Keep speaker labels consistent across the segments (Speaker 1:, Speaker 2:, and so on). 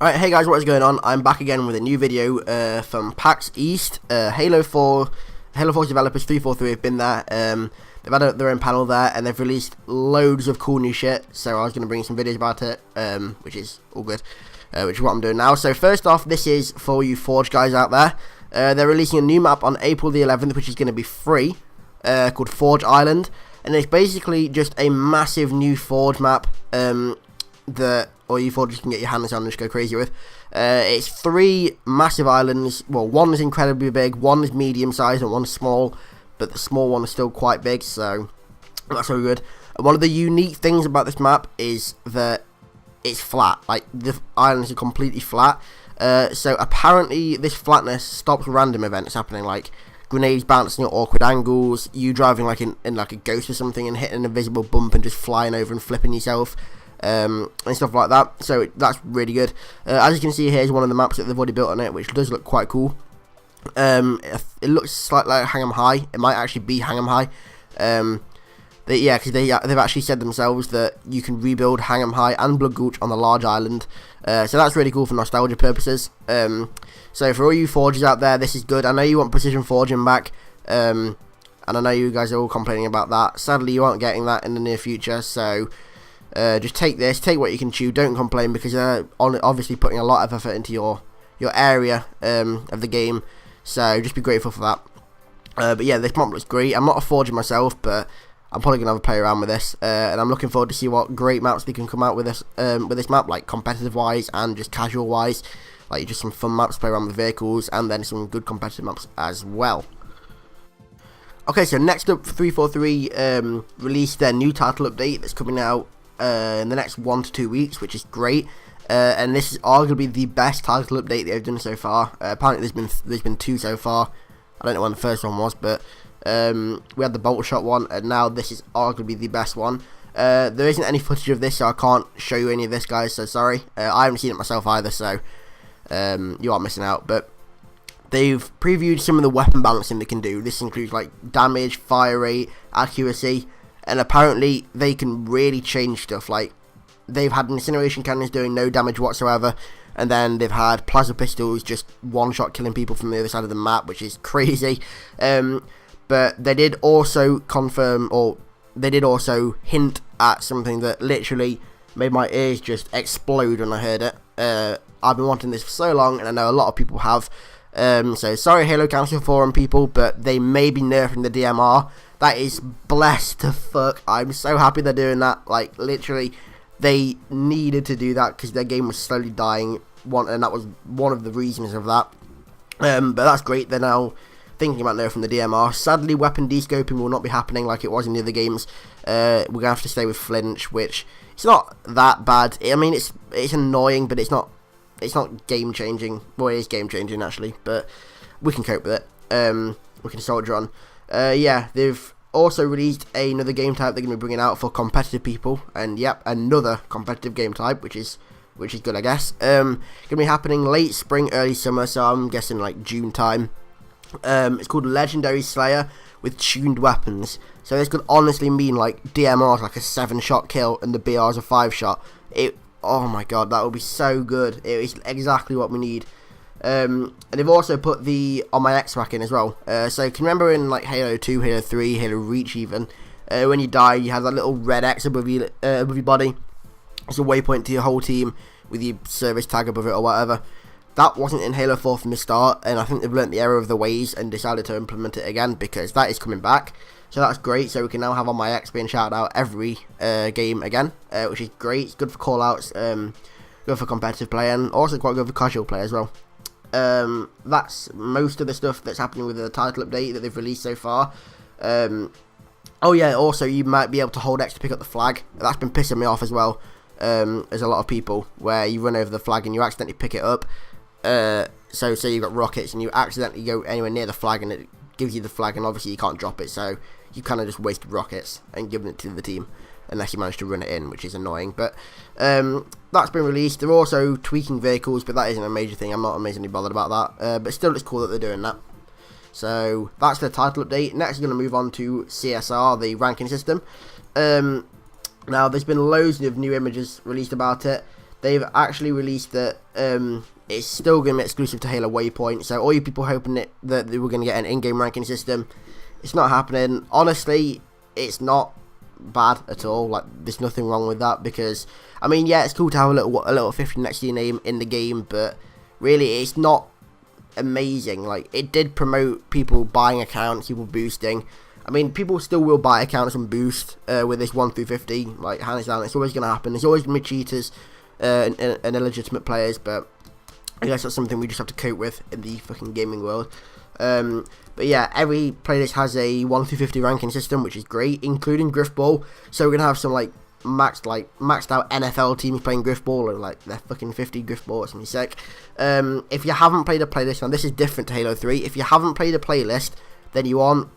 Speaker 1: Alright, hey guys, what is going on? I'm back again with a new video from PAX East. Halo 4's developers 343 have been there. They've had their own panel there, and they've released loads of cool new shit. So I was going to bring some videos about it, which is all good, which is what I'm doing now. So first off, this is for you Forge guys out there. They're releasing a new map on April the 11th, which is going to be free, called Forge Island. And it's basically just a massive new Forge map that all you Forgers can get your hands on and just go crazy with. It's 3 massive islands. Well, one is incredibly big, one is medium sized, and one's small, but the small one is still quite big, so that's so good. And one of the unique things about this map is that it's flat. Like, the islands are completely flat. So apparently this flatness stops random events happening, like grenades bouncing at awkward angles, you driving like in like a ghost or something and hitting an invisible bump and just flying over and flipping yourself. And stuff like that, so that's really good. As you can see, here's one of the maps that they've already built on it, which does look quite cool. It looks slightly like Hang'em High. It might actually be Hang'em High. Because they've actually said themselves that you can rebuild Hang'em High and Blood Gulch on the large island. So that's really cool for nostalgia purposes. So for all you forgers out there, this is good. I know you want precision forging back, and I know you guys are all complaining about that. Sadly, you aren't getting that in the near future, so just take what you can chew, don't complain, because they're obviously putting a lot of effort into your area of the game, so just be grateful for that. But yeah, this map looks great. I'm not a forger myself, but I'm probably going to have a play around with this, and I'm looking forward to see what great maps they can come out with this map, like competitive wise and just casual wise, like just some fun maps to play around with vehicles, and then some good competitive maps as well. Okay, so next up, 343 released their new title update that's coming out in the next 1 to 2 weeks, which is great, and this is arguably the best title update they've done so far. Apparently there's been 2 so far. I don't know when the first one was, but we had the bolt shot one, and now this is arguably the best one. There isn't any footage of this, so I can't show you any of this, guys, so sorry. I haven't seen it myself either, so you are missing out. But they've previewed some of the weapon balancing they can do. This includes like damage, fire rate, accuracy, and apparently they can really change stuff. Like, they've had incineration cannons doing no damage whatsoever, and then they've had plasma pistols just one-shot killing people from the other side of the map, which is crazy. But they did also confirm, or they did also hint at something that literally made my ears just explode when I heard it. I've been wanting this for so long, and I know a lot of people have. So sorry, Halo Council Forum people, but they may be nerfing the DMR. That is blessed to fuck. I'm so happy they're doing that. Like, literally, they needed to do that because their game was slowly dying, and that was one of the reasons of that. But that's great. They're now thinking about nerfing the DMR. Sadly, weapon descoping will not be happening like it was in the other games. We're gonna have to stay with flinch, which it's not that bad. I mean, it's annoying, but it's not game changing. Well, it is game changing actually, but we can cope with it. We can soldier on. Yeah, they've also released another game type they're going to be bringing out for competitive people, and yep, another competitive game type, which is good, I guess. Going to be happening late spring, early summer, so I'm guessing like June time. It's called Legendary Slayer with tuned weapons. So this could honestly mean like DMR's like a 7-shot kill and the BR's a 5-shot. Oh my god, that would be so good. It is exactly what we need. And they've also put the On My X rack in as well. So can you remember in like Halo 2, Halo 3, Halo Reach even, when you die you have that little red X above your body. It's a waypoint to your whole team with your service tag above it or whatever. That wasn't in Halo 4 from the start, and I think they've learnt the error of the ways and decided to implement it again, because that is coming back. So that's great. So we can now have On My X being shouted out every game again, which is great. It's good for callouts, good for competitive play, and also quite good for casual play as well. That's most of the stuff that's happening with the title update that they've released so far. Oh yeah, also you might be able to hold X to pick up the flag. That's been pissing me off as well. There's a lot of people where you run over the flag and you accidentally pick it up. So say you've got rockets and you accidentally go anywhere near the flag and it gives you the flag, and obviously you can't drop it, so you kind of just wasted rockets and given it to the team unless you manage to run it in, which is annoying. But that's been released. They're also tweaking vehicles, but that isn't a major thing. I'm not amazingly bothered about that, but still it's cool that they're doing that. So that's the title update. Next we're going to move on to CSR, the ranking system. Now there's been loads of new images released about it. they've actually released that it's still going to be exclusive to Halo Waypoint. So all you people hoping that they were going to get an in-game ranking system, it's not happening. Honestly, it's not bad at all. Like, there's nothing wrong with that, because I mean, yeah, it's cool to have a little 50 next to your name in the game, but really it's not amazing. Like, it did promote people buying accounts, people boosting. I mean, people still will buy accounts and boost with this 1 through 50, like, hands down. It's always going to happen. There's always going to be cheaters and illegitimate players, but I guess that's something we just have to cope with in the fucking gaming world. But yeah, every playlist has a 1 through 50 ranking system, which is great, including Griffball. So we're going to have some, like, maxed out NFL teams playing Griffball, or like they're fucking 50 Griffball or something sick. If you haven't played a playlist, now this is different to Halo 3. If you haven't played a playlist, then you aren't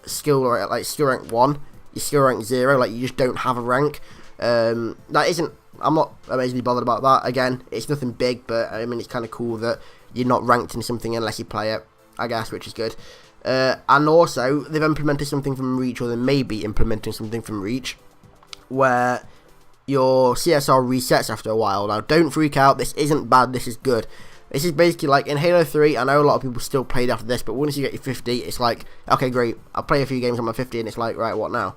Speaker 1: skill rank 1, you're skill rank 0, like you just don't have a rank. I'm not amazingly bothered about that. Again, it's nothing big, but I mean, it's kind of cool that you're not ranked in something unless you play it, I guess, which is good. And also, they've implemented something from Reach, or they may be implementing something from Reach, where your CSR resets after a while. Now, don't freak out, this isn't bad, this is good. This is basically like in Halo 3, I know a lot of people still played after this, but once you get your 50, it's like, okay, great, I'll play a few games on my 50, and it's like, right, what now?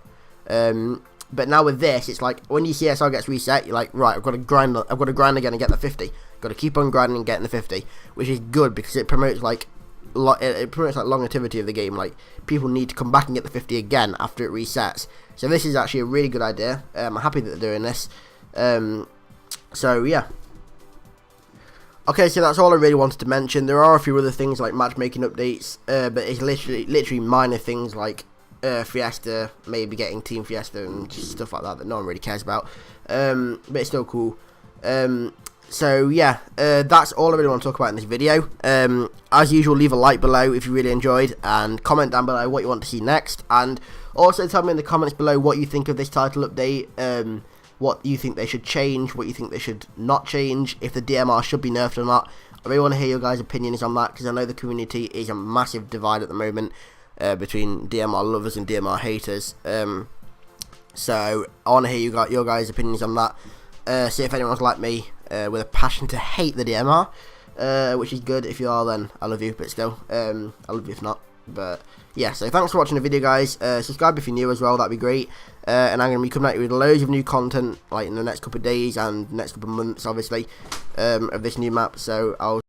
Speaker 1: But now with this, it's like, when your CSR gets reset, you're like, right, I've got to grind again and get the 50. Got to keep on grinding and getting the 50, which is good, because it promotes like longevity of the game. Like, people need to come back and get the 50 again after it resets. So this is actually a really good idea. I'm happy that they're doing this. So yeah. Okay, so that's all I really wanted to mention. There are a few other things like matchmaking updates, but it's literally minor things like Fiesta, maybe getting Team Fiesta and just stuff like that no one really cares about. But it's still cool. So yeah, that's all I really want to talk about in this video. As usual, leave a like below if you really enjoyed, and comment down below what you want to see next, and also tell me in the comments below what you think of this title update, what you think they should change, what you think they should not change, if the DMR should be nerfed or not. I really want to hear your guys' opinions on that, because I know the community is a massive divide at the moment between DMR lovers and DMR haters. So I want to hear your guys' opinions on that. See if anyone's like me, with a passion to hate the DMR, which is good. If you are, then I love you, but still, I love you if not. But yeah, so thanks for watching the video, guys. Subscribe if you're new as well, that'd be great. And I'm going to be coming at you with loads of new content, like in the next couple of days and next couple of months, obviously, of this new map. So I'll